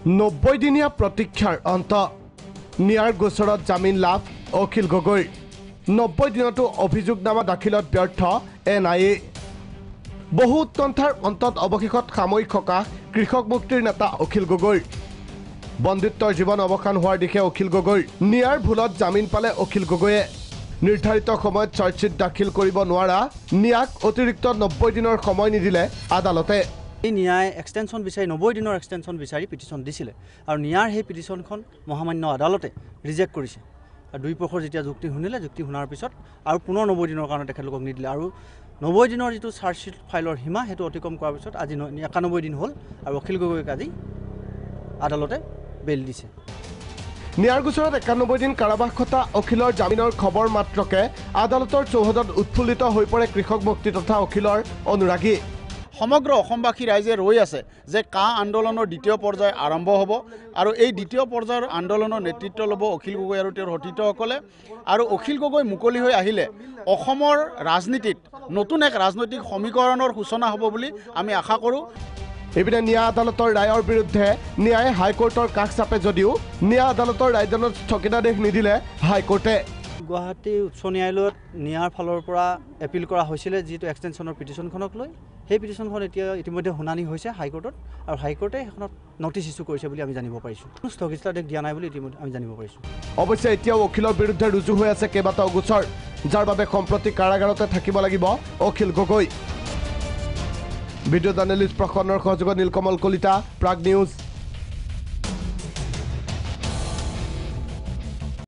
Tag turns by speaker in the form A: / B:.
A: 90 দিনীয়া প্ৰতীক্ষাৰ অন্ত নিয়াৰ গোচৰত জামিন লাভ অখিল গগৈৰ 90 দিনতো অভিযোগনামা দাখিলত ব্যৰ্থ NIA বহু উৎকণ্ঠাৰ অন্তত অৱশেষত সাময়িক সকাহ কৃষক মুক্তিৰ নেতা অখিল গগৈৰ বন্দিত্বৰ জীৱন অৱসান হোৱাৰ দিশে অখিল গগৈৰ নিয়াৰ ভুলত জামিন পালে অখিল গগৈয়ে নিৰ্ধাৰিত সময়ত চাৰ্জশ্বিট দাখিল কৰিব নোৱাৰা নিয়াক অতিৰিক্ত 90 দিনৰ সময় নিদিলে আদালতে
B: ন্যায় এক্সটেনশন বিচাৰি 90 দিনৰ এক্সটেনশন বিচাৰি পিটিশন দিছিলে আৰু নিয়াৰ সেই পিটিশনখন মহামান্য আদালতে ৰিজেক্ট কৰিছে আৰু দুই পক্ষৰ যেতিয়া যুক্তি শুনিলে যুক্তি শুনাৰ পিছত আৰু পুনৰ 90 দিনৰ কাৰণে তেখেতলোকক নিদিলে আৰু 90 দিনৰ যিটো চাৰ্জশ্বিট ফাইলৰ সীমা সেইটো অতিক্ৰম কৰাৰ পিছত আজি 91 দিন হ'ল আৰু অখিল গগৈক আজি আদালতে বেল দিছে
A: নিয়াৰ গোচৰত 91 দিন কাৰাবাস খটা অখিলৰ জামিনৰ খবৰ মাত্ৰকে আদালতৰ চৌহদত উৎফুল্লিত হৈ পৰে কৃষক মুক্তি তথা অখিলৰ অনুৰাগী
C: সমগ্ৰ অসমবাসী ৰাইজে ৰৈ আছে যে কা আন্দোলনৰ দ্বিতীয় পৰ্যায় আৰম্ভ হ'ব আৰু এই দ্বিতীয় পৰ্যায়ৰ আন্দোলনৰ নেতৃত্ব ল'ব অখিল গগৈ আৰু তেওঁৰ সতীৰ্থসকলে আৰু অখিল গগৈ মুকলি হৈ আহিলে অসমৰ ৰাজনীতিত নতুন এক ৰাজনৈতিক সমীকৰণৰ সূচনা হ'ব বুলি আমি আশা কৰোঁ
A: এপিনে নিয়া আদালতৰ ৰায়ৰ বিৰুদ্ধে নিয়াই হাইকোৰ্টৰ কাষ চাপে যদিও নিয়া আদালতৰ ৰায়দানত স্থগিতাদেশ নিদিলে হাইকোৰ্টে
B: গুৱাহাটী উচ্চ ন্যায়ালয়ত নিয়াৰ ফালৰ পৰা এপিল কৰা হৈছিলে যিটো এক্সটেনশনৰ পিটিশনখনক লৈ সেই পিটিশনখন এতিয়া ইতিমধ্যে শুনানি হৈছে হাইকোৰ্টত আৰু হাইকোৰ্টে সেইখনত নটিচ ইছ্যু কৰিছে বুলি আমি জানিব পাৰিছোঁ স্থগিতাদেশ দিয়া নাই বুলি ইতিমধ্যে আমি জানিব পাৰিছোঁ
A: অৱশ্যে এতিয়াও অখিলৰ বিৰুদ্ধে ৰুজু হৈ আছে কেইবাটাও গোচৰ যাৰ বাবে সম্প্ৰতি কাৰাগাৰতে থাকিব লাগিব অখিল গগৈ ভিডিঅ' জাৰ্নেলিষ্ট প্ৰসন্নৰ সহযোগত নীলকমল কলিতা প্ৰাগ নিউজ